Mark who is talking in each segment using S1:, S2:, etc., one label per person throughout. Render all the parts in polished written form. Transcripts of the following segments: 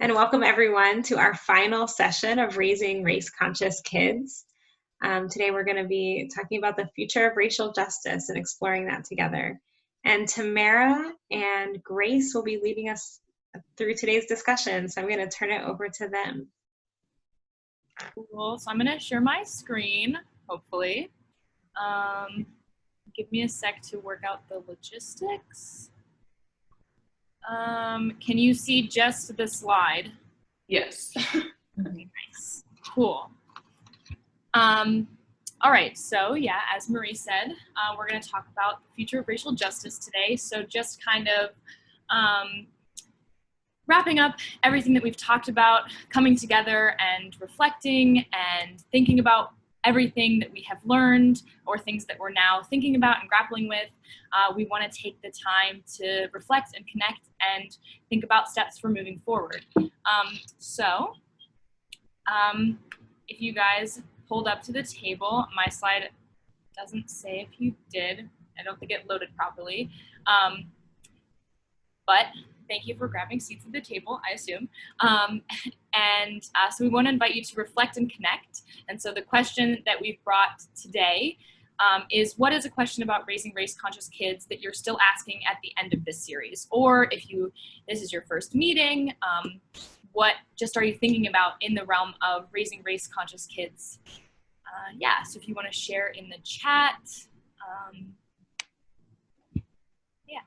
S1: And welcome everyone to our final session of Raising Race-Conscious Kids. Today we're going to be talking about the future of racial justice and exploring that together. And Tamera and Grace will be leading us through today's discussion, so I'm going to turn it over to them.
S2: Cool, so I'm going to share my screen, hopefully. Give me a sec to work out the logistics. Can you see just the slide?
S3: Yes.
S2: Okay, nice. Cool. All right, so yeah, as Marie said, we're going to talk about the future of racial justice today. So just kind of wrapping up everything that we've talked about, coming together and reflecting and thinking about everything that we have learned or things that we're now thinking about and grappling with. We want to take the time to reflect and connect and think about steps for moving forward. If you guys pulled up to the table, my slide doesn't say if you did. I don't think it loaded properly. But thank you for grabbing seats at the table, I assume. So we want to invite you to reflect and connect. And so the question that we've brought today is, what is a question about raising race-conscious kids that you're still asking at the end of this series? Or if this is your first meeting, what just are you thinking about in the realm of raising race-conscious kids? So if you want to share in the chat, yeah.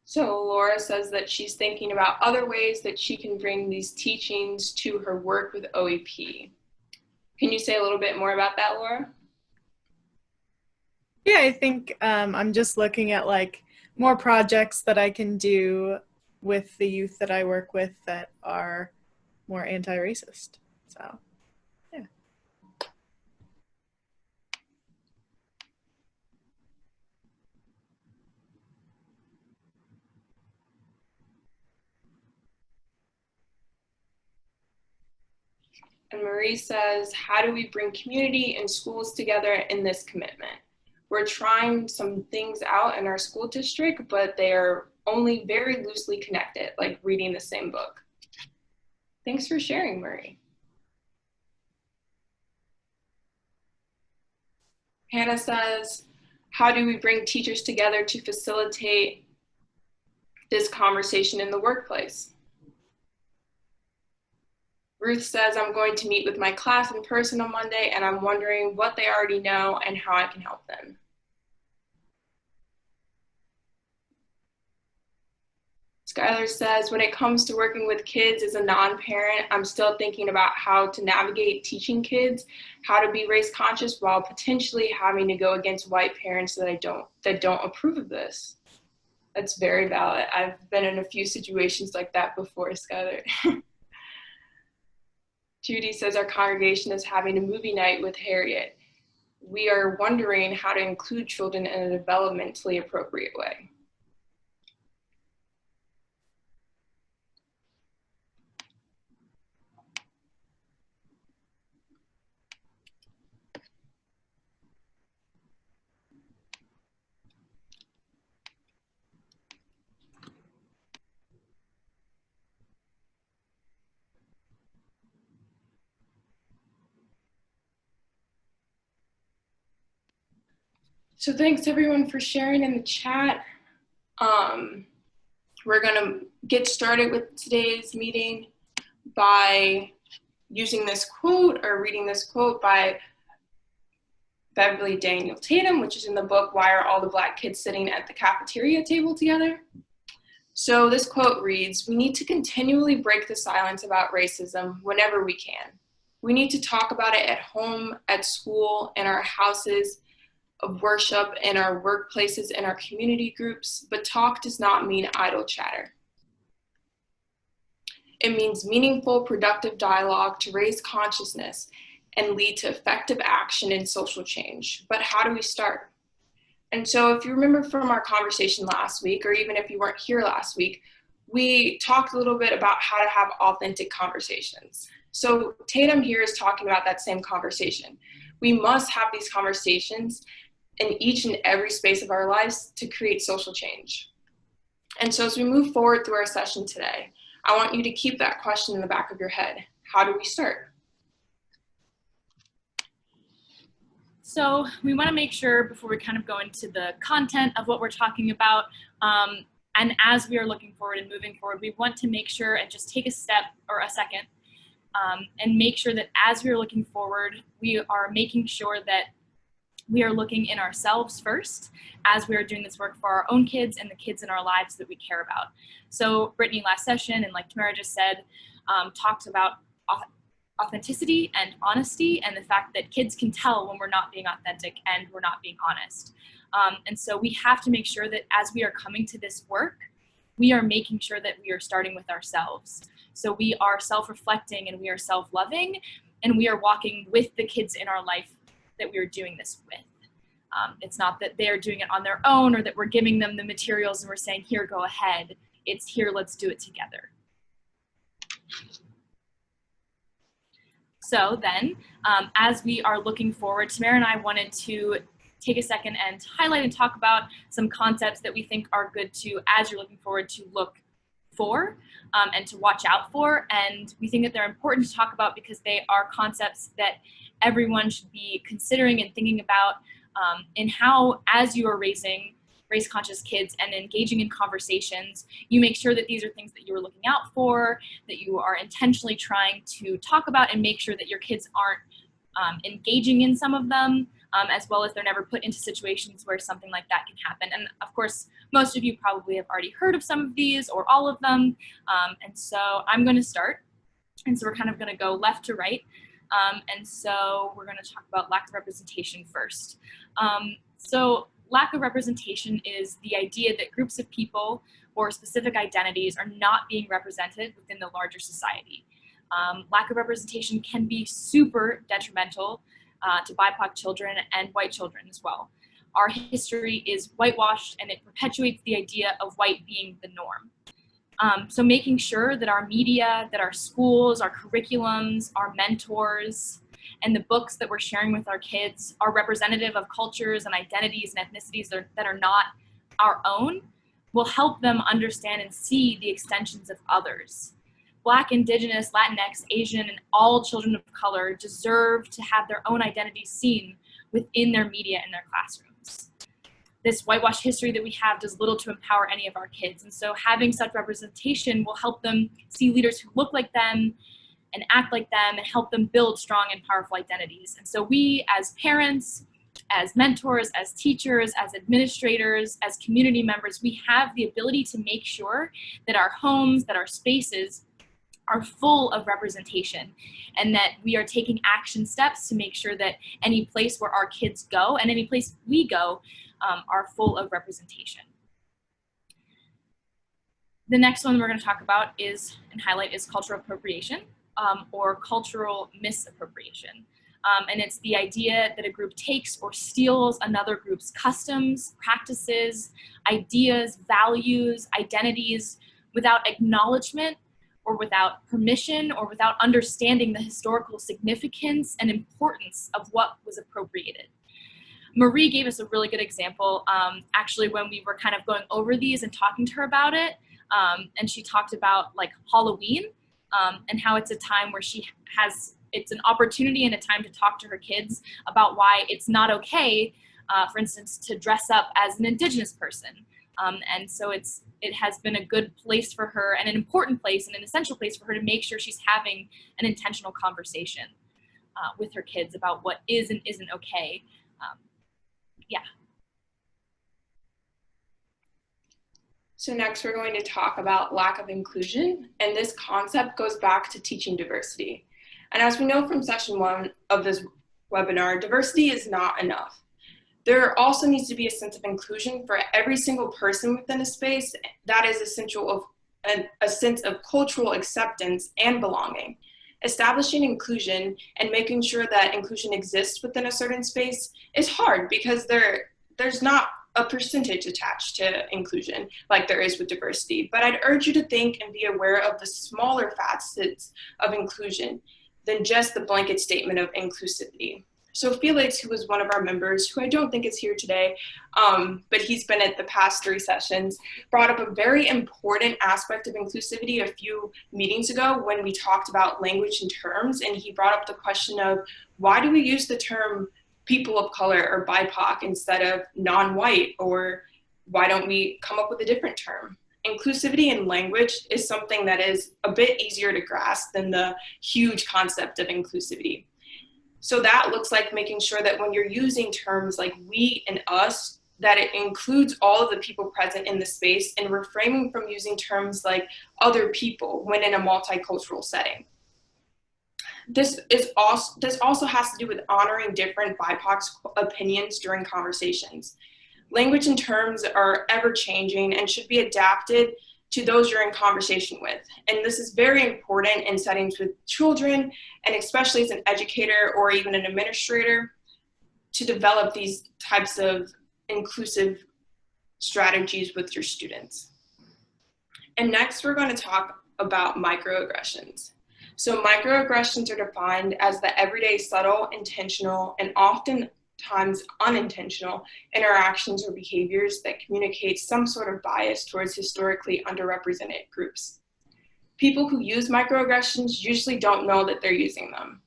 S3: So Laura says that she's thinking about other ways that she can bring these teachings to her work with OEP. Can you say a little bit more about that, Laura?
S4: Yeah, I think I'm just looking at like more projects that I can do with the youth that I work with that are more anti-racist. So, yeah.
S3: And Marie says, how do we bring community and schools together in this commitment? We're trying some things out in our school district, but they are only very loosely connected, like reading the same book. Thanks for sharing, Marie. Hannah says, how do we bring teachers together to facilitate this conversation in the workplace? Ruth says, I'm going to meet with my class in person on Monday, and I'm wondering what they already know and how I can help them. Skylar says, when it comes to working with kids as a non-parent, I'm still thinking about how to navigate teaching kids how to be race conscious while potentially having to go against white parents that don't approve of this. That's very valid. I've been in a few situations like that before, Skylar. Judy says, our congregation is having a movie night with Harriet. We are wondering how to include children in a developmentally appropriate way. So thanks everyone for sharing in the chat. We're gonna get started with today's meeting by using this quote or reading this quote by Beverly Daniel Tatum, which is in the book, Why Are All the Black Kids Sitting at the Cafeteria Table Together? So this quote reads, we need to continually break the silence about racism whenever we can. We need to talk about it at home, at school, in our houses, of worship in our workplaces and our community groups, but talk does not mean idle chatter. It means meaningful, productive dialogue to raise consciousness and lead to effective action and social change. But how do we start? And so if you remember from our conversation last week, or even if you weren't here last week, we talked a little bit about how to have authentic conversations. So Tatum here is talking about that same conversation. We must have these conversations in each and every space of our lives to create social change. And so as we move forward through our session today, I want you to keep that question in the back of your head. How do we start?
S2: So we want to make sure before we kind of go into the content of what we're talking about, and as we are looking forward and moving forward, we want to make sure and just take a step or a second and make sure that as we are looking forward, we are making sure that we are looking in ourselves first as we are doing this work for our own kids and the kids in our lives that we care about. So Brittany last session, and like Tamera just said, talked about authenticity and honesty and the fact that kids can tell when we're not being authentic and we're not being honest. And so we have to make sure that as we are coming to this work, we are making sure that we are starting with ourselves. So we are self-reflecting and we are self-loving and we are walking with the kids in our life that we are doing this with. It's not that they're doing it on their own or that we're giving them the materials and we're saying, here, go ahead. It's here, let's do it together. So then, as we are looking forward, Tamera and I wanted to take a second and highlight and talk about some concepts that we think are good to, as you're looking forward, to look for and to watch out for. And we think that they're important to talk about because they are concepts that everyone should be considering and thinking about in how, as you are raising race-conscious kids and engaging in conversations, you make sure that these are things that you are looking out for, that you are intentionally trying to talk about and make sure that your kids aren't engaging in some of them, as well as they're never put into situations where something like that can happen. And of course, most of you probably have already heard of some of these or all of them. And so I'm going to start. And so we're kind of going to go left to right. And so we're going to talk about lack of representation first. So lack of representation is the idea that groups of people or specific identities are not being represented within the larger society. Lack of representation can be super detrimental to BIPOC children and white children as well. Our history is whitewashed and it perpetuates the idea of white being the norm. So making sure that our media, that our schools, our curriculums, our mentors, and the books that we're sharing with our kids are representative of cultures and identities and ethnicities that are not our own will help them understand and see the extensions of others. Black, Indigenous, Latinx, Asian, and all children of color deserve to have their own identities seen within their media and their classrooms. This whitewash history that we have does little to empower any of our kids. And so having such representation will help them see leaders who look like them and act like them and help them build strong and powerful identities. And so we as parents, as mentors, as teachers, as administrators, as community members, we have the ability to make sure that our homes, that our spaces are full of representation and that we are taking action steps to make sure that any place where our kids go and any place we go are full of representation. The next one we're going to talk about is and highlight is cultural appropriation or cultural misappropriation. And it's the idea that a group takes or steals another group's customs, practices, ideas, values, identities without acknowledgement or without permission or without understanding the historical significance and importance of what was appropriated. Marie gave us a really good example actually when we were kind of going over these and talking to her about it. And she talked about like Halloween and how it's a time where it's an opportunity and a time to talk to her kids about why it's not okay, for instance, to dress up as an Indigenous person. And so it has been a good place for her and an important place and an essential place for her to make sure she's having an intentional conversation with her kids about what is and isn't okay. Yeah.
S3: So next we're going to talk about lack of inclusion, and this concept goes back to teaching diversity. And as we know from session 1 of this webinar, diversity is not enough. There also needs to be a sense of inclusion for every single person within a space. That is essential of a sense of cultural acceptance and belonging. Establishing inclusion and making sure that inclusion exists within a certain space is hard because there's not a percentage attached to inclusion like there is with diversity. But I'd urge you to think and be aware of the smaller facets of inclusion than just the blanket statement of inclusivity. So Felix, who was one of our members, who I don't think is here today, but he's been at the past 3 sessions, brought up a very important aspect of inclusivity a few meetings ago when we talked about language and terms, and he brought up the question of why do we use the term people of color or BIPOC instead of non-white, or why don't we come up with a different term? Inclusivity in language is something that is a bit easier to grasp than the huge concept of inclusivity. So that looks like making sure that when you're using terms like we and us, that it includes all of the people present in the space, and refraining from using terms like other people when in a multicultural setting. This also has to do with honoring different BIPOC's opinions during conversations. Language and terms are ever changing and should be adapted to those you're in conversation with. And this is very important in settings with children, and especially as an educator or even an administrator, to develop these types of inclusive strategies with your students. And next, we're going to talk about microaggressions. So microaggressions are defined as the everyday, subtle, intentional, and oftentimes unintentional interactions or behaviors that communicate some sort of bias towards historically underrepresented groups. People who use microaggressions usually don't know that they're using them.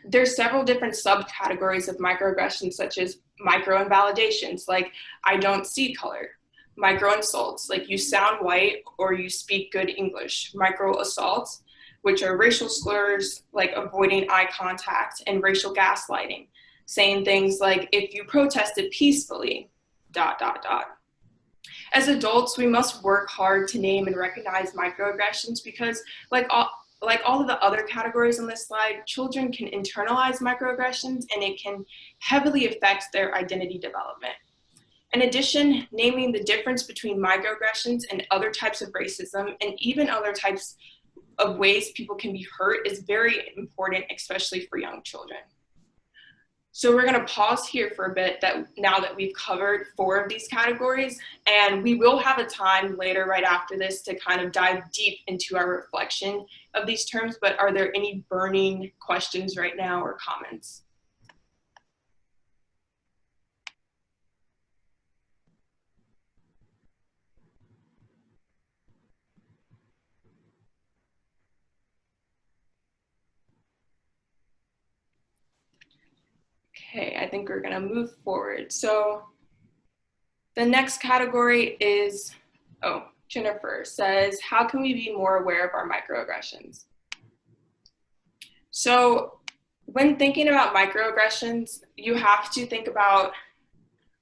S3: There's several different subcategories of microaggressions, such as micro-invalidations, like I don't see color, micro-insults, like you sound white or you speak good English, micro-assaults, which are racial slurs like avoiding eye contact, and racial gaslighting, saying things like, if you protested peacefully, ... As adults, we must work hard to name and recognize microaggressions because like all of the other categories on this slide, children can internalize microaggressions and it can heavily affect their identity development. In addition, naming the difference between microaggressions and other types of racism and even other types of ways people can be hurt is very important, especially for young children. So we're going to pause here for a bit now that we've covered 4 of these categories, and we will have a time later right after this to kind of dive deep into our reflection of these terms, but are there any burning questions right now or comments? Okay, I think we're going to move forward. So the next category is, Jennifer says, how can we be more aware of our microaggressions? So when thinking about microaggressions, you have to think about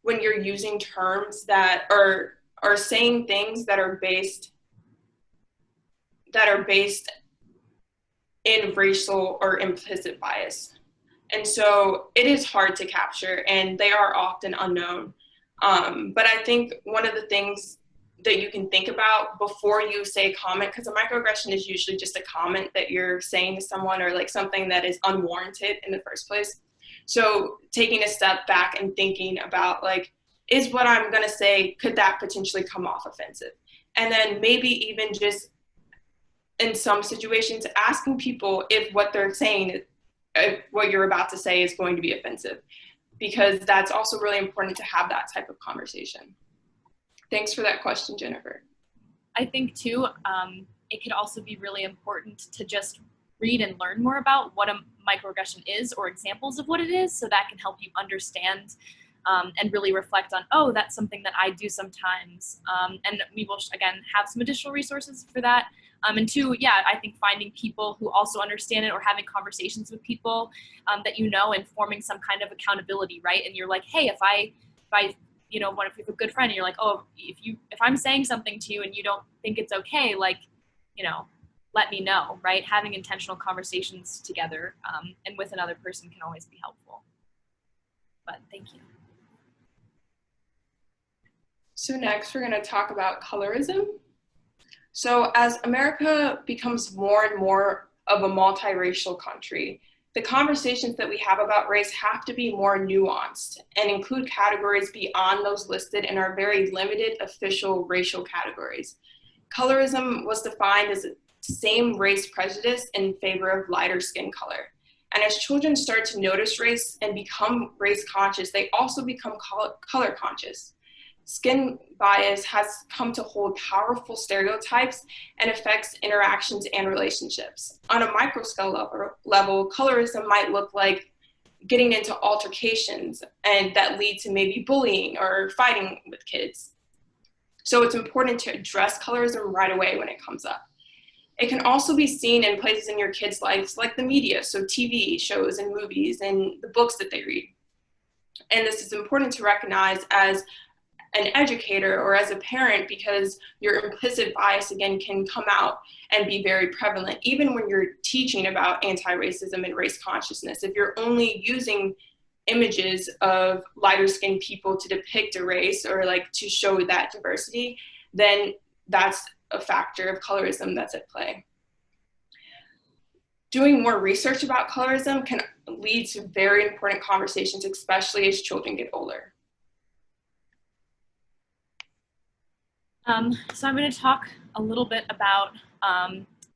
S3: when you're using terms that are saying things that are based in racial or implicit bias. And so it is hard to capture, and they are often unknown. But I think one of the things that you can think about before you say comment, because a microaggression is usually just a comment that you're saying to someone or like something that is unwarranted in the first place. So taking a step back and thinking about like, is what I'm going to say, could that potentially come off offensive? And then maybe even just in some situations, asking people if what they're saying, what you're about to say is going to be offensive, because that's also really important to have that type of conversation. Thanks for that question, Jennifer.
S2: I think too, it could also be really important to just read and learn more about what a microaggression is or examples of what it is, so that can help you understand and really reflect on, oh, that's something that I do sometimes. And we will, again, have some additional resources for that. And 2, yeah, I think finding people who also understand it or having conversations with people that you know, and forming some kind of accountability, right? And you're like, hey, if I you know, if you have a good friend and you're like, oh, if I'm saying something to you and you don't think it's okay, like, you know, let me know, right? Having intentional conversations together and with another person can always be helpful. But thank you.
S3: So next we're going to talk about colorism. So as America becomes more and more of a multiracial country, the conversations that we have about race have to be more nuanced and include categories beyond those listed in our very limited official racial categories. Colorism was defined as the same race prejudice in favor of lighter skin color. And as children start to notice race and become race conscious, they also become color conscious. Skin bias has come to hold powerful stereotypes and affects interactions and relationships. On a microscale level, colorism might look like getting into altercations and that lead to maybe bullying or fighting with kids. So it's important to address colorism right away when it comes up. It can also be seen in places in your kids' lives like the media, so TV shows and movies and the books that they read. And this is important to recognize as an educator or as a parent because your implicit bias again can come out and be very prevalent even when you're teaching about anti-racism and race consciousness. If you're only using images of lighter skinned people to depict a race or like to show that diversity, then that's a factor of colorism that's at play. Doing more research about colorism can lead to very important conversations, especially as children get older.
S2: So I'm going to talk a little bit about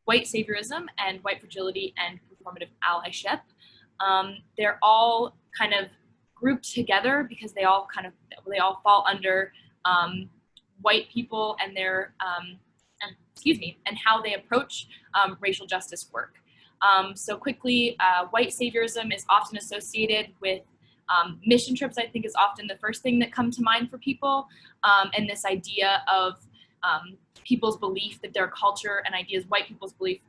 S2: white saviorism and white fragility and performative allyship. They're all kind of grouped together because they all fall under white people and their and how they approach racial justice work. So quickly, white saviorism is often associated with mission trips. I think is often the first thing that come to mind for people, and this idea of people's belief that their culture and ideas, white people's belief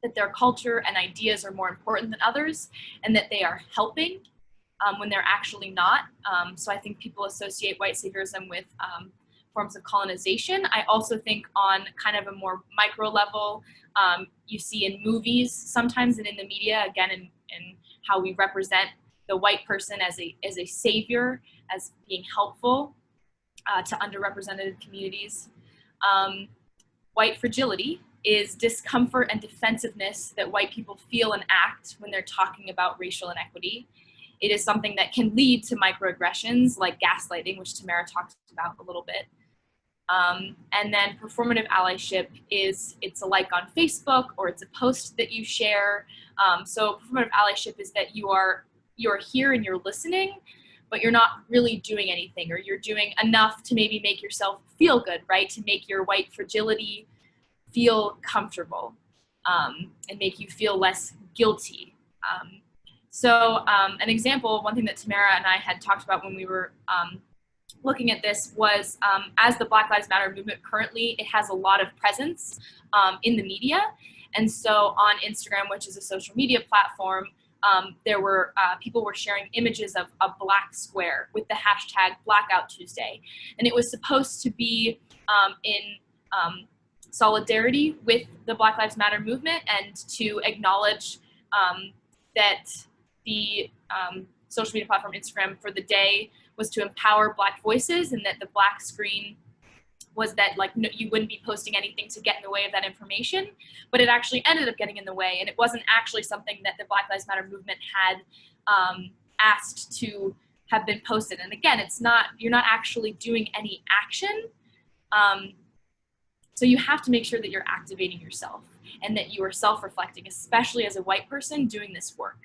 S2: that their culture and ideas are more important than others, and that they are helping when they're actually not. So I think people associate white saviorism with forms of colonization. I also think on kind of a more micro level, you see in movies sometimes and in the media, again, in how we represent the white person as a savior, as being helpful to underrepresented communities. White fragility is discomfort and defensiveness that white people feel and act when they're talking about racial inequity. It is something that can lead to microaggressions like gaslighting, which Tamera talked about a little bit. And then performative allyship it's a like on Facebook or it's a post that you share. So performative allyship is that you're here and you're listening, but you're not really doing anything, or you're doing enough to maybe make yourself feel good, right? To make your white fragility feel comfortable and make you feel less guilty. So an example, one thing that Tamera and I had talked about when we were looking at this was as the Black Lives Matter movement currently, it has a lot of presence in the media. And so on Instagram, which is a social media platform, there were people were sharing images of a black square with the hashtag Blackout Tuesday. And it was supposed to be in solidarity with the Black Lives Matter movement and to acknowledge that the social media platform Instagram for the day was to empower Black voices, and that the black screen was that you wouldn't be posting anything to get in the way of that information, but it actually ended up getting in the way, and it wasn't actually something that the Black Lives Matter movement had asked to have been posted. And again, you're not actually doing any action, so you have to make sure that you're activating yourself and that you are self-reflecting, especially as a white person doing this work.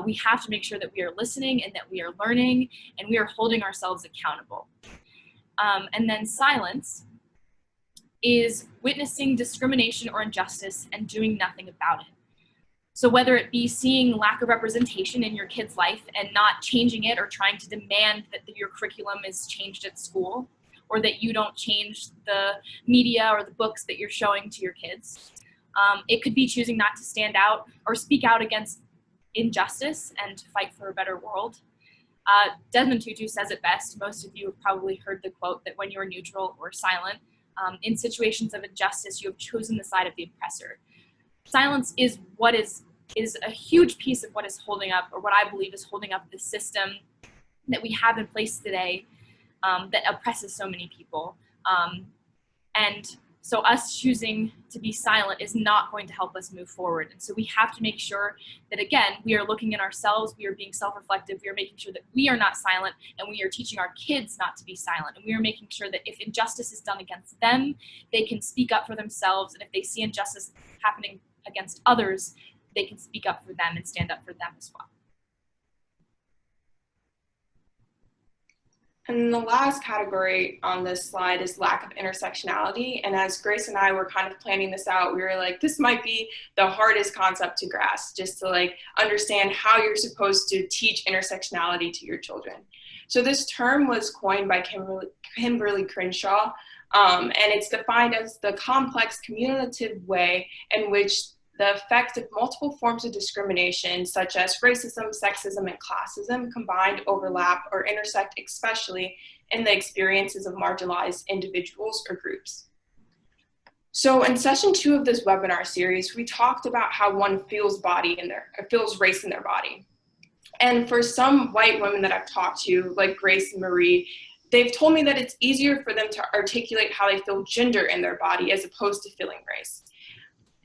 S2: We have to make sure that we are listening and that we are learning and we are holding ourselves accountable. And then silence is witnessing discrimination or injustice and doing nothing about it. So whether it be seeing lack of representation in your kid's life and not changing it or trying to demand that your curriculum is changed at school, or that you don't change the media or the books that you're showing to your kids. It could be choosing not to stand out or speak out against injustice and to fight for a better world. Desmond Tutu says it best. Most of you have probably heard the quote that when you are neutral or silent, in situations of injustice, you have chosen the side of the oppressor. Silence is what is a huge piece of what is holding up, or what I believe is holding up the system that we have in place today. that oppresses so many people. And so us choosing to be silent is not going to help us move forward. And so we have to make sure that, again, we are looking at ourselves, we are being self-reflective, we are making sure that we are not silent, and we are teaching our kids not to be silent. And we are making sure that if injustice is done against them, they can speak up for themselves. And if they see injustice happening against others, they can speak up for them and stand up for them as well.
S3: And the last category on this slide is lack of intersectionality. And as Grace and I were kind of planning this out, we were like, this might be the hardest concept to grasp, just to like understand how you're supposed to teach intersectionality to your children. So this term was coined by Kimberly Crenshaw, and it's defined as the complex cumulative way in which the effect of multiple forms of discrimination, such as racism, sexism, and classism, combined, overlap, or intersect, especially in the experiences of marginalized individuals or groups. So in session 2 of this webinar series, we talked about how one feels race in their body. And for some white women that I've talked to, like Grace and Marie, they've told me that it's easier for them to articulate how they feel gender in their body as opposed to feeling race.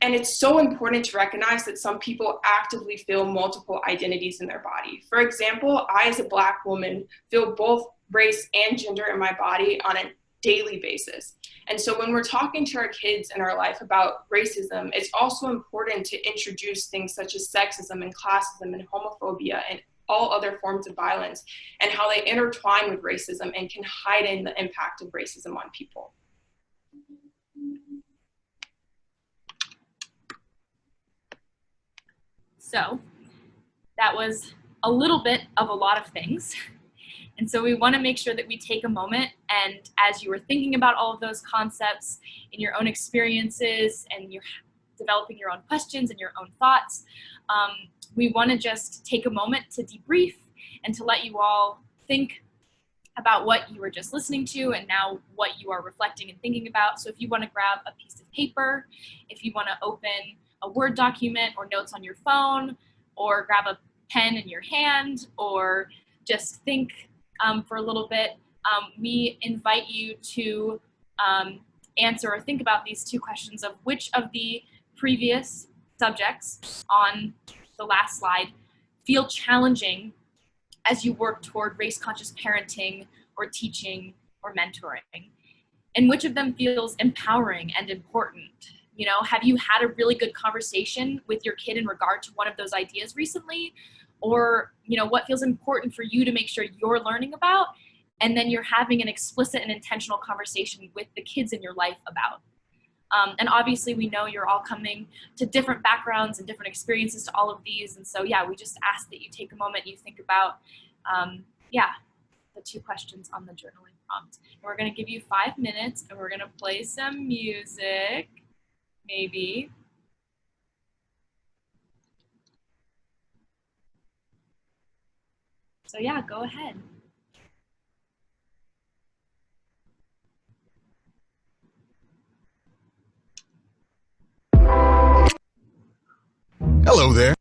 S3: And it's so important to recognize that some people actively feel multiple identities in their body. For example, I, as a Black woman, feel both race and gender in my body on a daily basis. And so when we're talking to our kids in our life about racism, it's also important to introduce things such as sexism and classism and homophobia and all other forms of violence and how they intertwine with racism and can heighten the impact of racism on people.
S2: So that was a little bit of a lot of things. And so we want to make sure that we take a moment, and as you were thinking about all of those concepts in your own experiences and you're developing your own questions and your own thoughts, we want to just take a moment to debrief and to let you all think about what you were just listening to and now what you are reflecting and thinking about. So if you want to grab a piece of paper, if you want to open a Word document or notes on your phone, or grab a pen in your hand, or just think for a little bit, we invite you to answer or think about these 2 questions of which of the previous subjects on the last slide feel challenging as you work toward race-conscious parenting or teaching or mentoring, and which of them feels empowering and important. You know, have you had a really good conversation with your kid in regard to one of those ideas recently? Or, you know, what feels important for you to make sure you're learning about, and then you're having an explicit and intentional conversation with the kids in your life about. And obviously we know you're all coming to different backgrounds and different experiences to all of these. And so, yeah, we just ask that you take a moment, you think about, the 2 questions on the journaling prompt. And we're gonna give you 5 minutes and we're gonna play some music. Maybe. So yeah, go ahead.
S5: Hello there.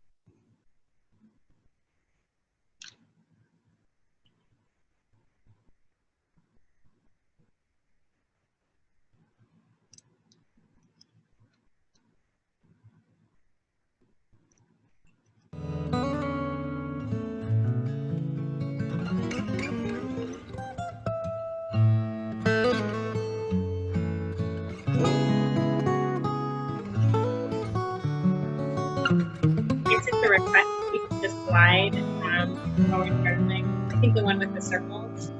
S1: This is the request to keep the slide while we're journaling. I think the one with the circles.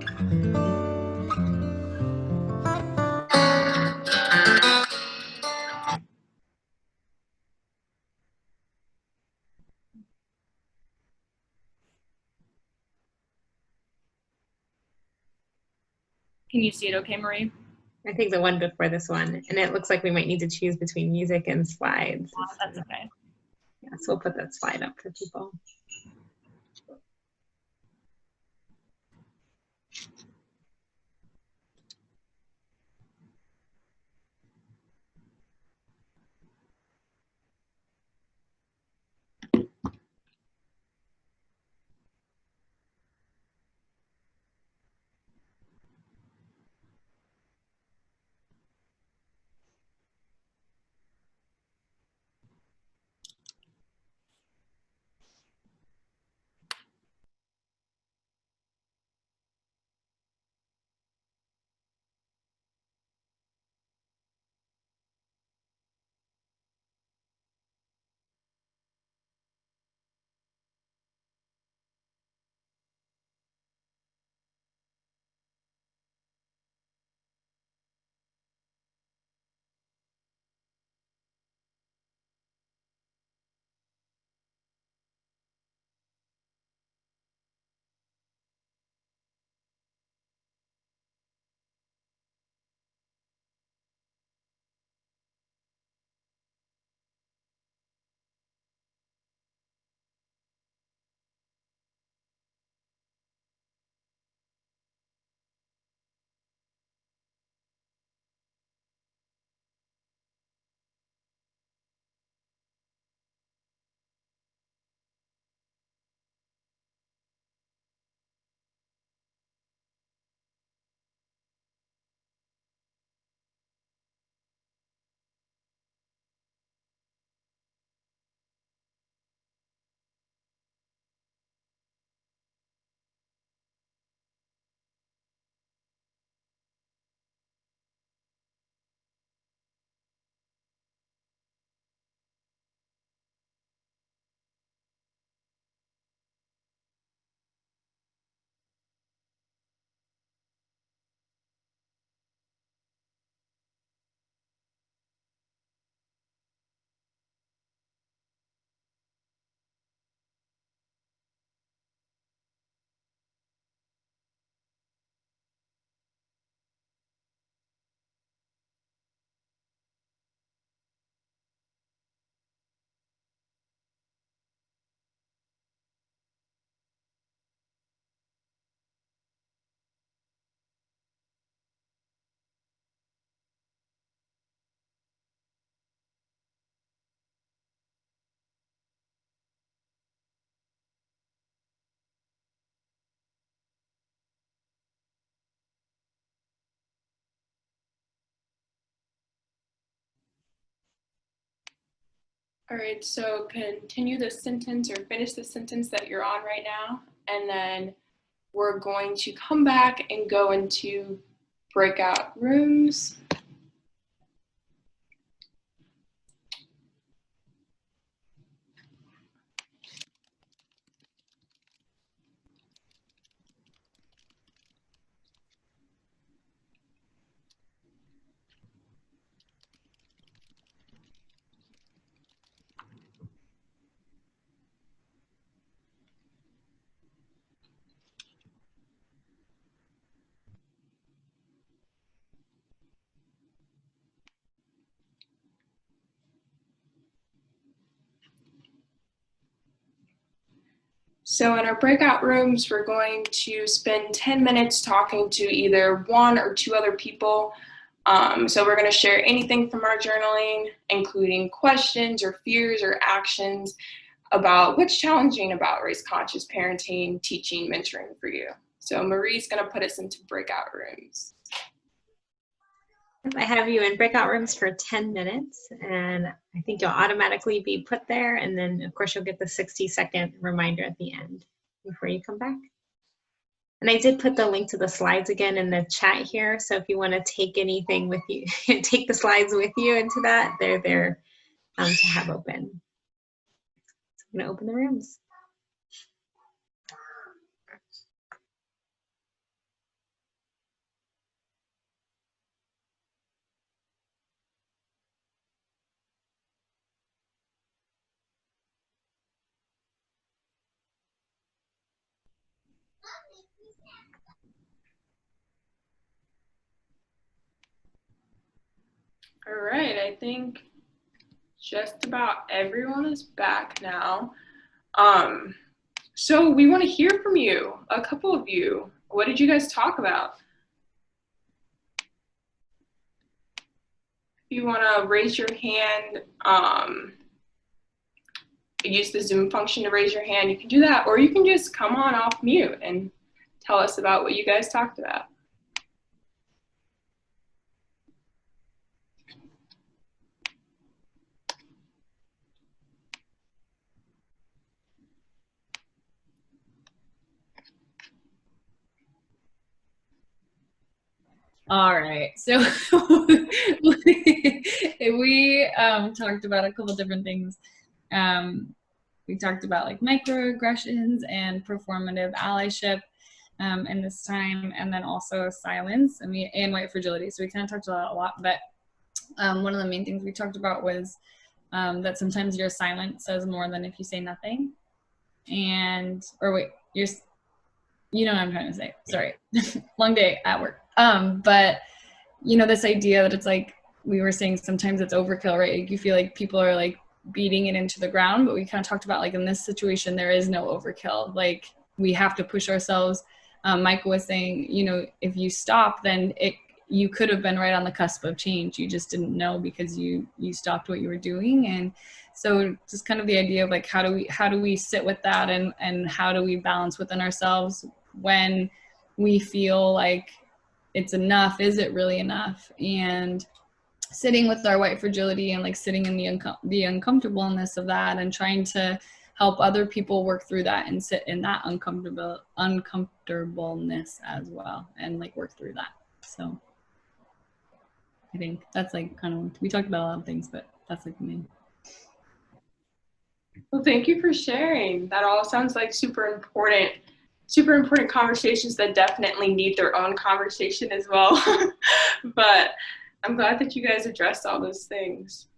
S2: Can you see it okay, Marie?
S1: I think the one before this one. And it looks like we might need to choose between music and slides.
S2: That's okay.
S1: Yeah, so we'll put that slide up for people.
S3: All right, so continue the sentence or finish the sentence that you're on right now, and then we're going to come back and go into breakout rooms. So in our breakout rooms, we're going to spend 10 minutes talking to either one or two other people. So we're going to share anything from our journaling, including questions or fears or actions about what's challenging about race-conscious parenting, teaching, mentoring for you. So Marie's going to put us into breakout rooms.
S1: I have you in breakout rooms for 10 minutes, and I think you'll automatically be put there, and then of course you'll get the 60-second reminder at the end before you come back. And I did put the link to the slides again in the chat here, so if you want to take anything with you, take the slides with you into that, they're there to have open. So I'm going to open the rooms.
S3: All right, I think just about everyone is back now. So we want to hear from you, a couple of you. What did you guys talk about? If you want to raise your hand, use the Zoom function to raise your hand, you can do that, or you can just come on off mute and tell us about what you guys talked about.
S5: All right, so we talked about a couple different things. We talked about like microaggressions and performative allyship in this time, and then also silence and white fragility. So we kind of talked about a lot, but one of the main things we talked about was that sometimes your silence says more than if you say nothing. And, or wait, you know what I'm trying to say, sorry, long day at work. But you know, this idea that it's like, we were saying sometimes it's overkill, right? Like you feel like people are like beating it into the ground, but we kind of talked about like in this situation, there is no overkill. Like we have to push ourselves. Michael was saying, you know, if you stop, then you could have been right on the cusp of change. You just didn't know because you stopped what you were doing. And so just kind of the idea of like, how do we sit with that, and how do we balance within ourselves when we feel like it's enough? Is it really enough? And sitting with our white fragility and like sitting in the uncomfortableness of that, and trying to help other people work through that and sit in that uncomfortableness as well, and like work through that. So I think that's like kind of, we talked about a lot of things, but that's like the main.
S3: Well, thank you for sharing. That all sounds like super important conversations that definitely need their own conversation as well. But I'm glad that you guys addressed all those things.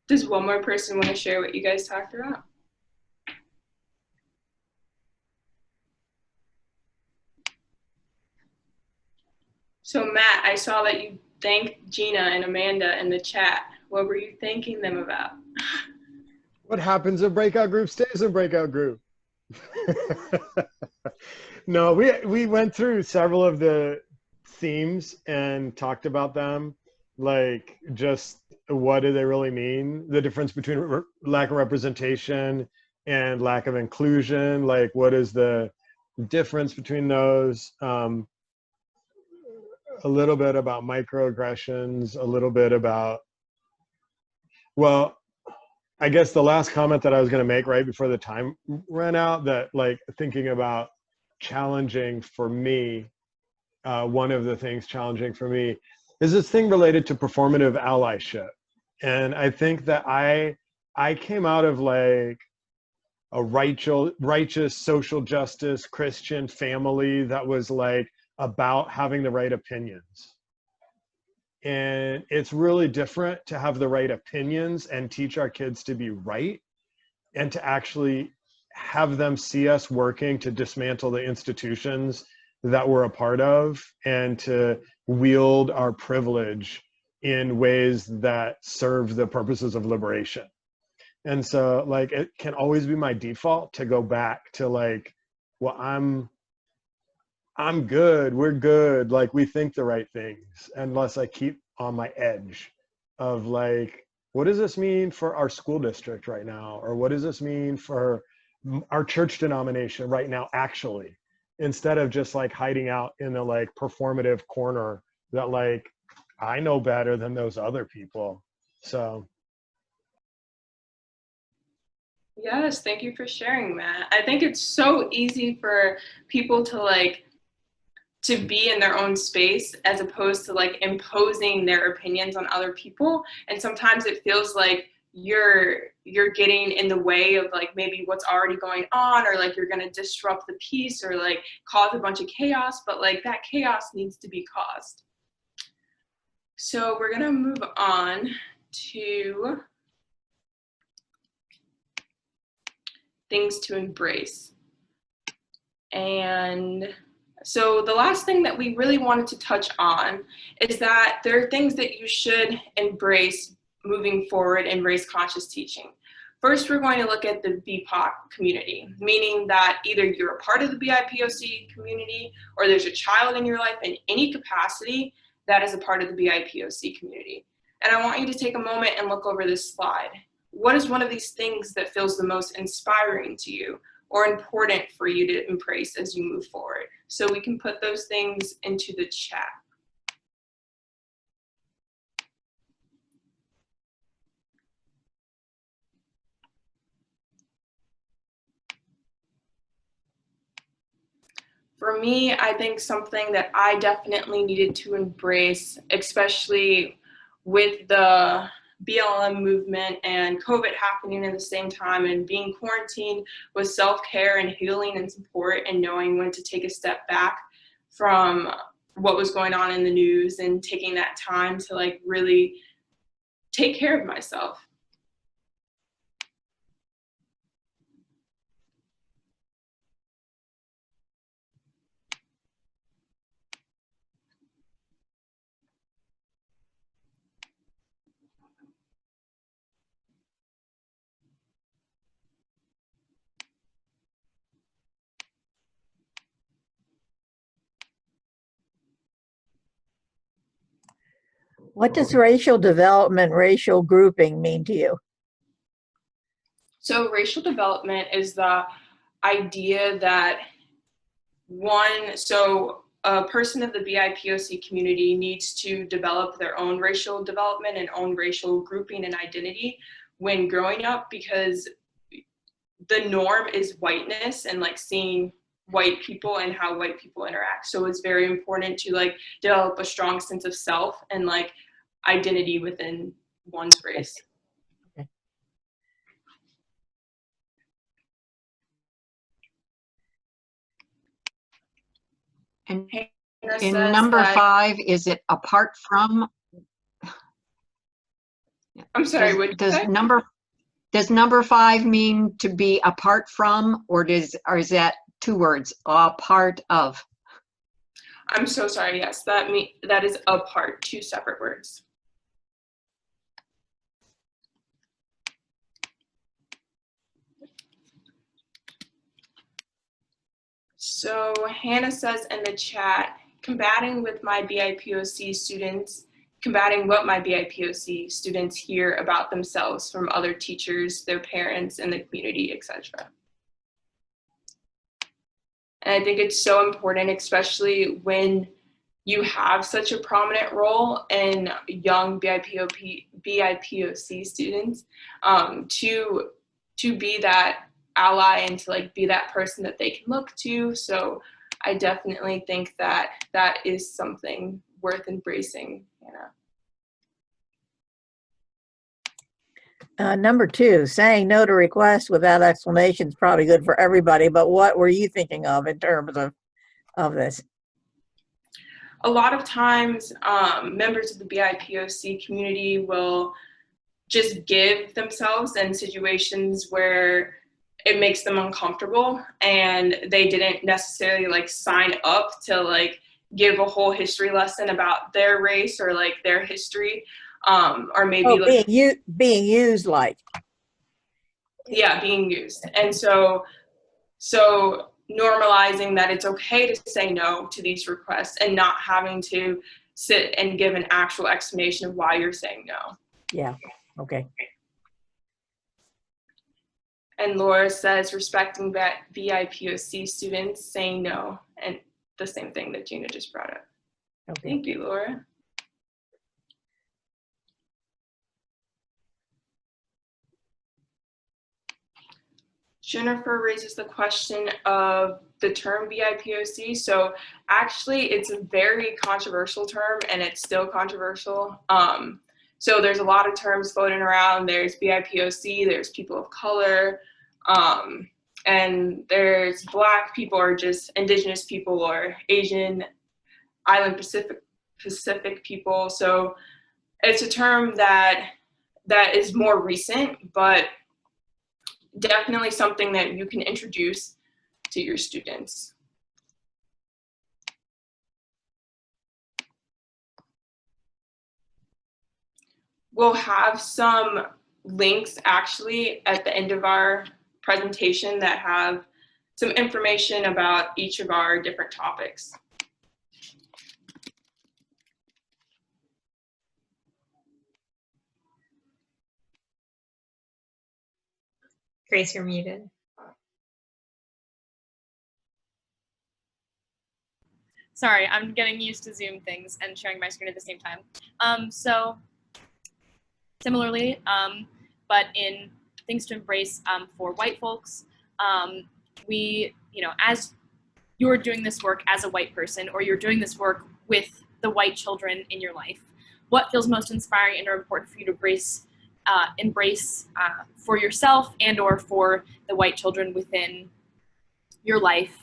S3: Does one more person want to share what you guys talked about? So Matt, I saw that you thanked Gina and Amanda in the chat. What were you thanking them about?
S6: What happens in breakout group stays in breakout group. No, we went through several of the themes and talked about them, like just what do they really mean, the difference between lack of representation and lack of inclusion, like what is the difference between those, a little bit about microaggressions, a little bit about, well, I guess the last comment that I was going to make right before the time ran out, that like thinking about challenging for me, one of the things challenging for me is this thing related to performative allyship. And I think that I came out of like a righteous social justice Christian family that was like about having the right opinions. And it's really different to have the right opinions and teach our kids to be right, and to actually have them see us working to dismantle the institutions that we're a part of, and to wield our privilege in ways that serve the purposes of liberation. And so like it can always be my default to go back to like, well, I'm good, we're good, like we think the right things, unless I keep on my edge of like, what does this mean for our school district right now? Or what does this mean for our church denomination right now, actually? Instead of just like hiding out in the like performative corner that like, I know better than those other people. So.
S3: Yes, thank you for sharing that. I think it's so easy for people to like to be in their own space as opposed to like imposing their opinions on other people. And sometimes it feels like you're getting in the way of like maybe what's already going on, or like you're going to disrupt the peace or like cause a bunch of chaos, but like that chaos needs to be caused. So we're going to move on to things to embrace. And so the last thing that we really wanted to touch on is that there are things that you should embrace moving forward in race conscious teaching. First, we're going to look at the BIPOC community, meaning that either you're a part of the BIPOC community or there's a child in your life in any capacity that is a part of the BIPOC community. And I want you to take a moment and look over this slide. What is one of these things that feels the most inspiring to you or important for you to embrace as you move forward? So we can put those things into the chat. For me, I think something that I definitely needed to embrace, especially with the BLM movement and COVID happening at the same time and being quarantined, was self-care and healing and support, and knowing when to take a step back from what was going on in the news and taking that time to like really take care of myself.
S7: What does racial development, racial grouping mean to you?
S3: So racial development is the idea that a person of the BIPOC community needs to develop their own racial development and own racial grouping and identity when growing up, because the norm is whiteness and like seeing white people and how white people interact. So it's very important to like develop a strong sense of self and like identity within one's race.
S7: Okay.
S8: And
S3: Hannah
S8: in
S3: says
S8: number
S3: that,
S8: 5, is it apart from?
S3: I'm sorry, what did you say?
S8: Does number 5 mean to be apart from, or is that 2 words, a part of?
S3: I'm so sorry, yes, that is apart, 2 separate words. So Hannah says in the chat, combating what my BIPOC students hear about themselves from other teachers, their parents, and the community, etc. And I think it's so important, especially when you have such a prominent role in young BIPOC students, to be that ally and to like be that person that they can look to. So I definitely think that that is something worth embracing,
S7: Number two, saying no to requests without explanation is probably good for everybody, but what were you thinking of in terms of this?
S3: A lot of times, members of the BIPOC community will just give themselves in situations where it makes them uncomfortable and they didn't necessarily like sign up to like give a whole history lesson about their race or like their history, or maybe like
S7: being used like.
S3: Yeah, being used. And so normalizing that it's okay to say no to these requests and not having to sit and give an actual explanation of why you're saying no.
S7: Yeah, okay.
S3: And Laura says respecting BIPOC students saying no, and the same thing that Gina just brought up. Okay. Thank you, Laura. Jennifer raises the question of the term BIPOC. So actually it's a very controversial term and it's still controversial. So there's a lot of terms floating around. There's BIPOC, there's people of color, and there's Black people or just Indigenous people or Asian Island Pacific people. So it's a term that is more recent, but definitely something that you can introduce to your students. We'll have some links actually at the end of our presentation that have some information about each of our different topics.
S1: Grace, you're muted.
S2: Sorry, I'm getting used to Zoom things and sharing my screen at the same time. So similarly, but in things to embrace for white folks, we, as you're doing this work as a white person or you're doing this work with the white children in your life, what feels most inspiring and or important for you to embrace for yourself and or for the white children within your life.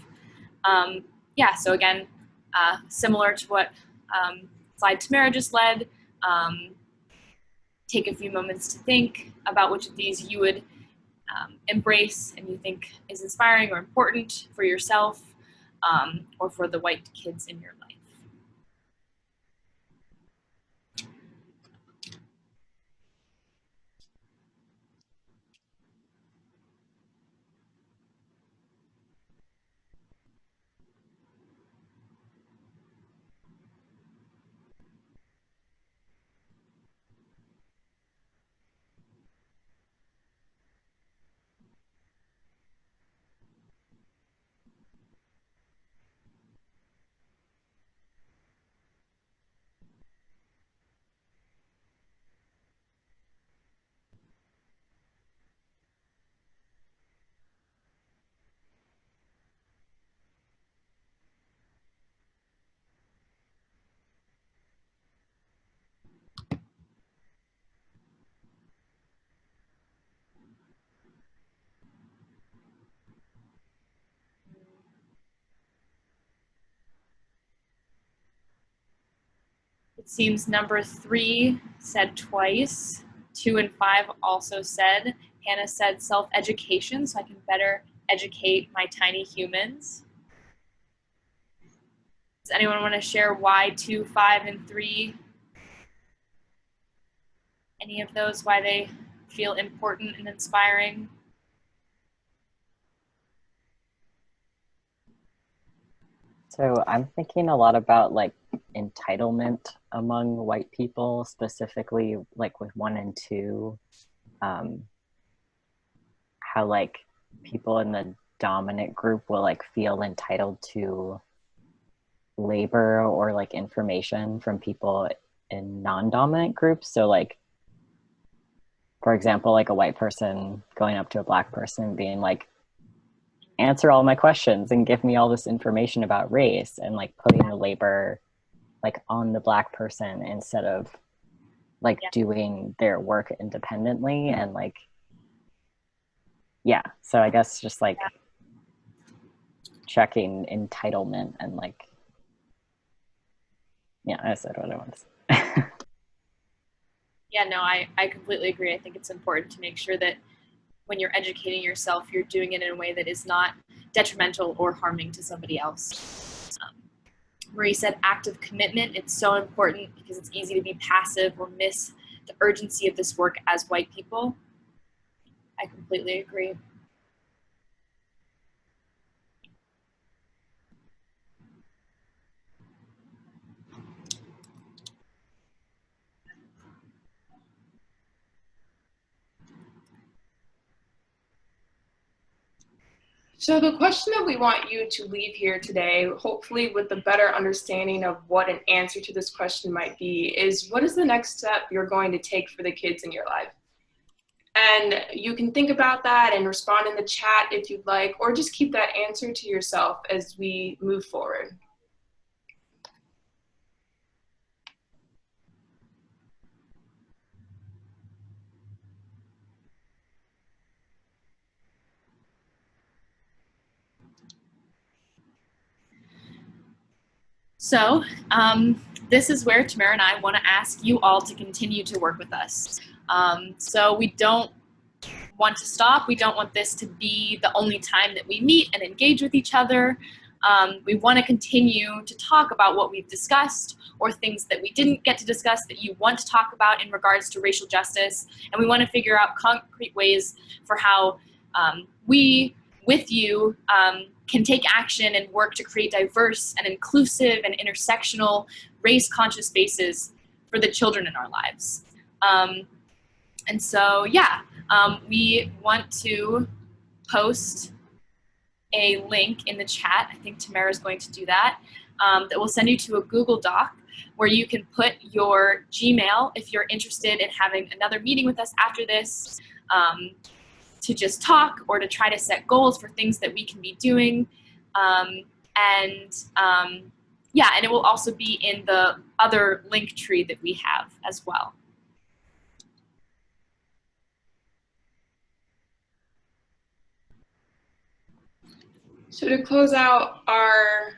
S2: So again, similar to what slide Tamera just led, take a few moments to think about which of these you would embrace and you think is inspiring or important for yourself or for the white kids in your life. It seems number 3 said twice. 2 and 5 also said. Hannah said self-education, so I can better educate my tiny humans. Does anyone want to share why 2, 5, and 3? Any of those, why they feel important and inspiring?
S9: So I'm thinking a lot about like entitlement among white people, specifically like with 1 and 2, how like people in the dominant group will like feel entitled to labor or like information from people in non-dominant groups. So like, for example, like a white person going up to a black person being like, answer all my questions and give me all this information about race, and like putting the labor like on the black person instead of like doing their work independently. And like, yeah, so I guess just like checking entitlement and like, yeah, I said what I want to say.
S2: Yeah, no, I completely agree. I think it's important to make sure that when you're educating yourself, you're doing it in a way that is not detrimental or harming to somebody else. Marie said active commitment. It's so important because it's easy to be passive or miss the urgency of this work as white people. I completely agree.
S3: So the question that we want you to leave here today, hopefully with a better understanding of what an answer to this question might be, is what is the next step you're going to take for the kids in your life? And you can think about that and respond in the chat if you'd like, or just keep that answer to yourself as we move forward.
S2: So this is where Tamera and I want to ask you all to continue to work with us. So we don't want to stop. We don't want this to be the only time that we meet and engage with each other. We want to continue to talk about what we've discussed or things that we didn't get to discuss that you want to talk about in regards to racial justice. And we want to figure out concrete ways for how we, with you, can take action and work to create diverse and inclusive and intersectional race-conscious spaces for the children in our lives. And so, yeah, we want to post a link in the chat. I think Tamara is going to do that. That will send you to a Google Doc where you can put your Gmail if you're interested in having another meeting with us after this, to just talk or to try to set goals for things that we can be doing. Yeah, and it will also be in the other link tree that we have as well.
S3: So to close out our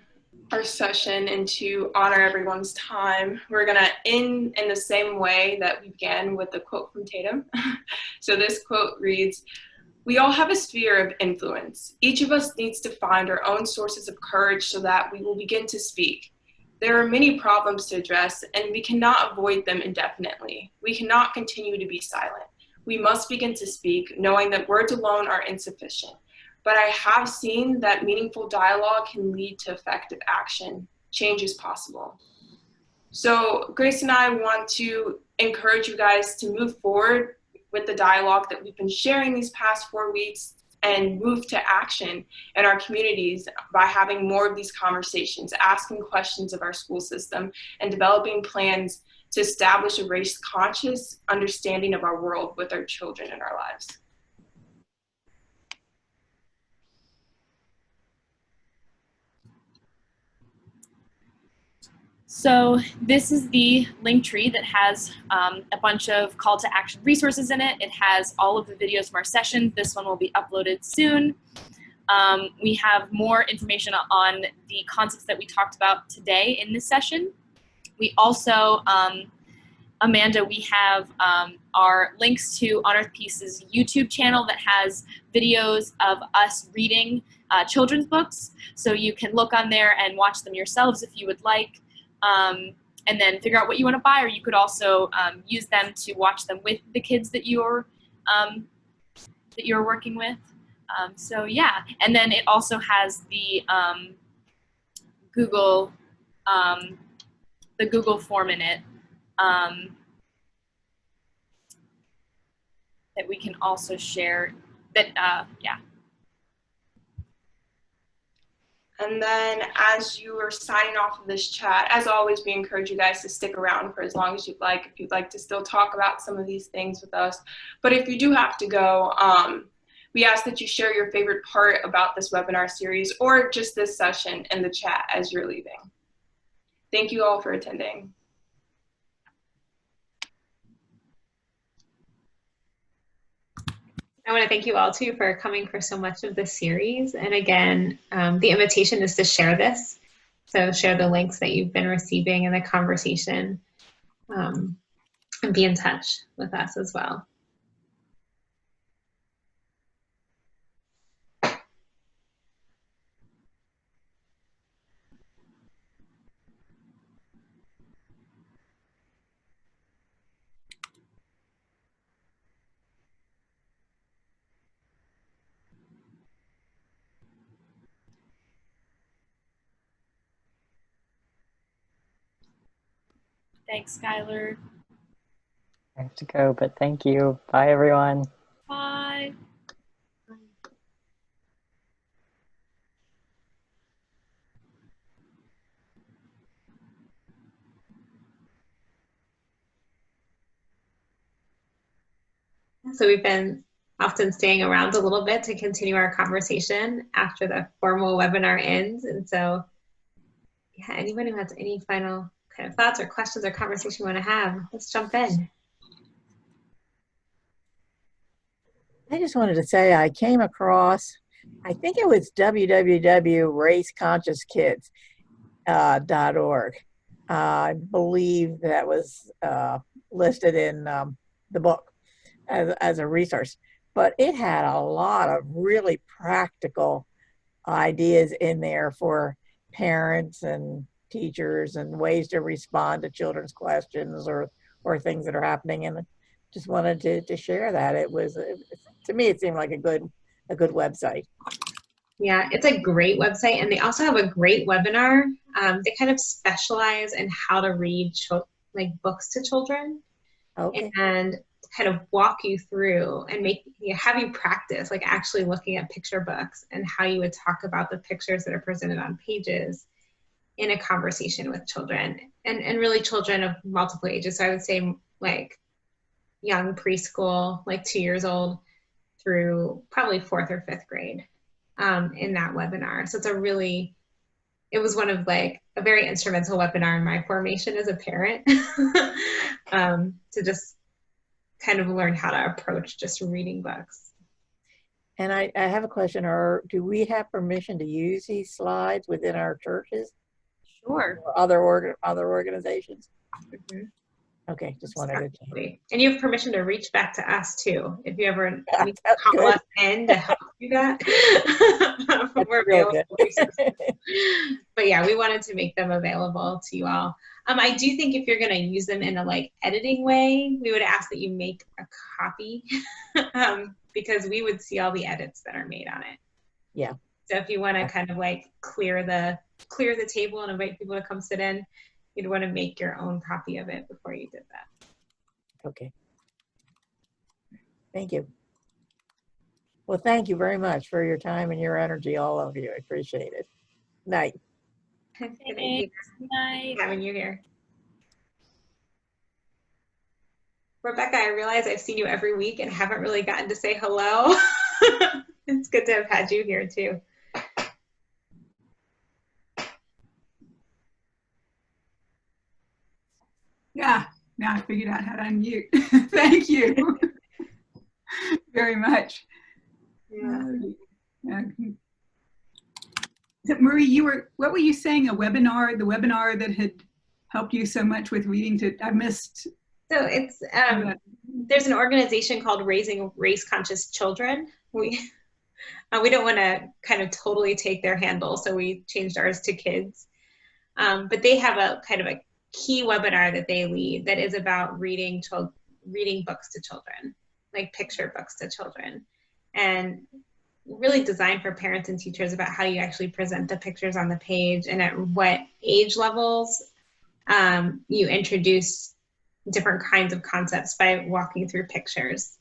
S3: session and to honor everyone's time, we're gonna end in the same way that we began with the quote from Tatum. So this quote reads, "We all have a sphere of influence. Each of us needs to find our own sources of courage so that we will begin to speak. There are many problems to address and we cannot avoid them indefinitely. We cannot continue to be silent. We must begin to speak, knowing that words alone are insufficient. But I have seen that meaningful dialogue can lead to effective action. Change is possible." So Grace and I want to encourage you guys to move forward with the dialogue that we've been sharing these past 4 weeks and move to action in our communities by having more of these conversations, asking questions of our school system, and developing plans to establish a race-conscious understanding of our world with our children in our lives.
S2: So this is the link tree that has a bunch of call to action resources in it. It has all of the videos from our session. This one will be uploaded soon. We have more information on the concepts that we talked about today in this session. We also, Amanda, we have our links to On Earth Peace's YouTube channel that has videos of us reading children's books. So you can look on there and watch them yourselves if you would like. And then figure out what you want to buy, or you could also use them to watch them with the kids that you're working with. So yeah, and then it also has the Google form in it that we can also share. That yeah.
S3: And then as you are signing off of this chat, as always, we encourage you guys to stick around for as long as you'd like, if you'd like to still talk about some of these things with us. But if you do have to go, we ask that you share your favorite part about this webinar series or just this session in the chat as you're leaving. Thank you all for attending.
S1: I want to thank you all too for coming for so much of this series. And again, the invitation is to share this. So share the links that you've been receiving in the conversation, and be in touch with us as well.
S2: Thanks, Skylar.
S9: I have to go, but thank you. Bye, everyone.
S2: Bye.
S1: So we've been often staying around a little bit to continue our conversation after the formal webinar ends. And so, yeah, anyone who has any final kind of thoughts or questions or conversation you want to have, let's jump in.
S7: I just wanted to say I came across, I think it was www.raceconsciouskids.org. I believe that was listed in the book as a resource, but it had a lot of really practical ideas in there for parents and teachers and ways to respond to children's questions or things that are happening. And just wanted to share that. It was, to me, it seemed like a good website.
S1: Yeah, it's a great website, and they also have a great webinar. They kind of specialize in how to read books to children,
S7: Okay.
S1: and kind of walk you through and have you practice, like actually looking at picture books and how you would talk about the pictures that are presented on pages in a conversation with children, and really children of multiple ages. So I would say like young preschool, like 2 years old, through probably 4th or 5th grade in that webinar. So it was one of like a very instrumental webinar in my formation as a parent to just kind of learn how to approach just reading books.
S7: And I have a question, or do we have permission to use these slides within our churches?
S1: Sure.
S7: Or other organizations?
S1: Mm-hmm.
S7: Okay, just wanted to check.
S1: And you have permission to reach back to us too, if you ever need to call us in to help do that. We're available. But yeah, we wanted to make them available to you all. I do think if you're going to use them in a like editing way, we would ask that you make a copy because we would see all the edits that are made on it.
S7: Yeah.
S1: So if you want to kind of like clear the table and invite people to come sit in, you'd want to make your own copy of it before you did that.
S7: Okay. Thank you. Well, thank you very much for your time and your energy, all of you. I appreciate it. Night.
S1: Good night. Having you here. Rebecca, I realize I've seen you every week and haven't really gotten to say hello. It's good to have had you here too.
S10: Yeah, now I figured out how to unmute. Thank you very much.
S1: Yeah.
S10: Marie, what were you saying? The webinar that had helped you so much with reading I missed.
S1: So it's, there's an organization called Raising Race Conscious Children. We don't want to kind of totally take their handle, so we changed ours to kids. But they have a kind of a key webinar that they lead that is about reading books to children, like picture books to children, and really designed for parents and teachers about how you actually present the pictures on the page and at what age levels you introduce different kinds of concepts by walking through pictures.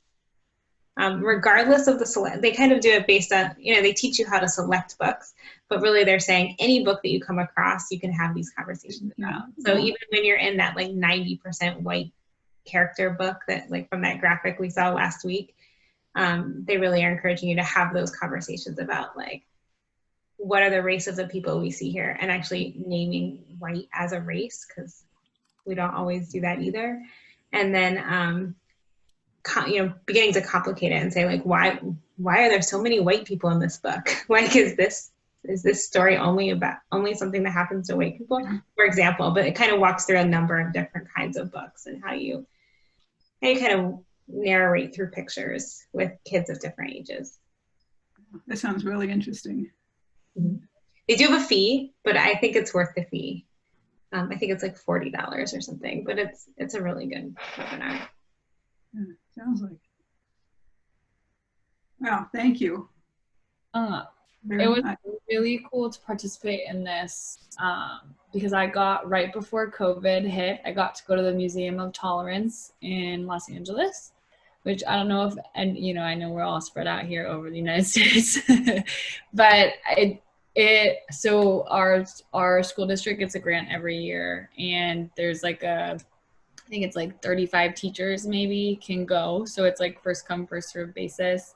S1: regardless of the select. They kind of do it based on, they teach you how to select books, but really they're saying any book that you come across, you can have these conversations about. So even when you're in that like 90% white character book that like from that graphic we saw last week, they really are encouraging you to have those conversations about like, what are the races of people we see here, and actually naming white as a race, because we don't always do that either. And then, beginning to complicate it and say like, why are there so many white people in this book? Like, is this story only something that happens to white people, for example? But it kind of walks through a number of different kinds of books and how you kind of narrate through pictures with kids of different ages.
S10: That sounds really interesting.
S1: Mm-hmm. They do have a fee, but I think it's worth the fee. I think it's like $40 or something, but it's a really good webinar.
S10: Yeah, sounds like. Well, thank you.
S5: It was really cool to participate in this because I got, right before COVID hit, I got to go to the Museum of Tolerance in Los Angeles, which I don't know if, and I know we're all spread out here over the United States, but so our school district gets a grant every year, and there's like I think it's like 35 teachers maybe can go. So it's like first come, first serve basis.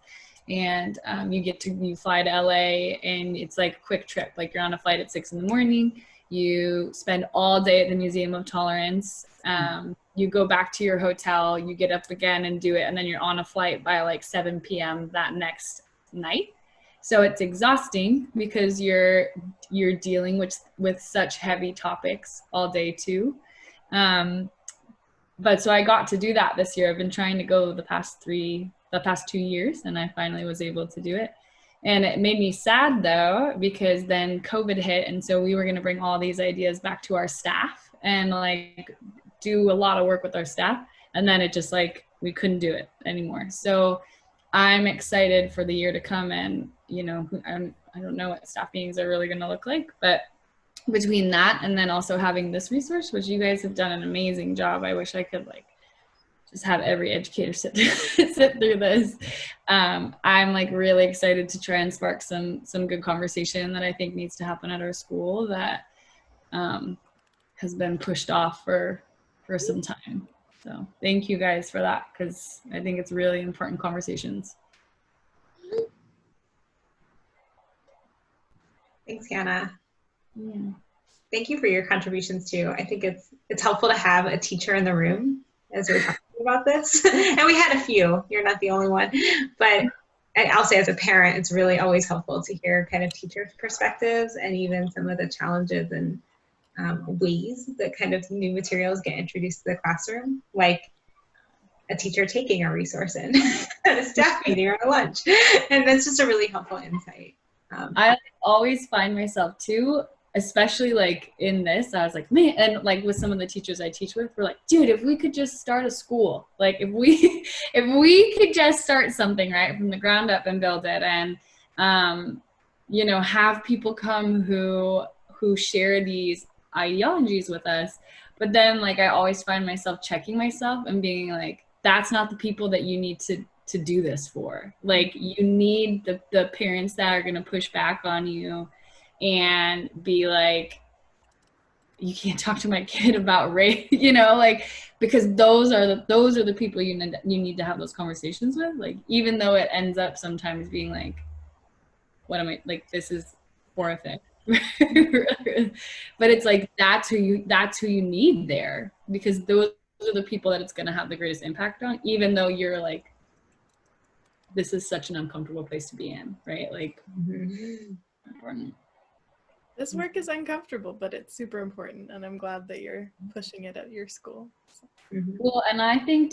S5: And you fly to LA, and it's like a quick trip. Like you're on a flight at 6 a.m. You spend all day at the Museum of Tolerance. You go back to your hotel, you get up again and do it. And then you're on a flight by like 7 p.m. that next night. So it's exhausting because you're dealing with such heavy topics all day too. But so I got to do that this year. I've been trying to go the past 2 years, and I finally was able to do it. And it made me sad though, because then COVID hit, and so we were going to bring all these ideas back to our staff and like do a lot of work with our staff, and then it just like we couldn't do it anymore. So I'm excited for the year to come, and I don't know what staff meetings are really going to look like, but between that and then also having this resource, which you guys have done an amazing job. I wish I could like just have every educator sit through this. I'm like really excited to try and spark some good conversation that I think needs to happen at our school that has been pushed off for some time. So thank you guys for that, because I think it's really important conversations.
S1: Thanks, Hannah.
S5: Yeah.
S1: Thank you for your contributions too. I think it's helpful to have a teacher in the room as we're talking about this. And we had a few, you're not the only one, but I'll say as a parent, it's really always helpful to hear kind of teachers' perspectives and even some of the challenges and ways that kind of new materials get introduced to the classroom, like a teacher taking a resource in at a staff meeting or a lunch. And that's just a really helpful insight.
S5: I always find myself too, especially like in this, I was like, man, and like with some of the teachers I teach with, we're like, dude, if we could just start a school, like if we could just start something right from the ground up and build it, and have people come who share these ideologies with us. But then like I always find myself checking myself and being like, that's not the people that you need to do this for. Like you need the parents that are going to push back on you and be like, you can't talk to my kid about race, like, because those are the people you need to have those conversations with. Like, even though it ends up sometimes being like, what am I, like, this is horrific. But it's like, that's who you need there, because those are the people that it's going to have the greatest impact on, even though you're like, this is such an uncomfortable place to be in, right? Like, important.
S4: This work is uncomfortable, but it's super important, and I'm glad that you're pushing it at your school.
S5: Well, and I think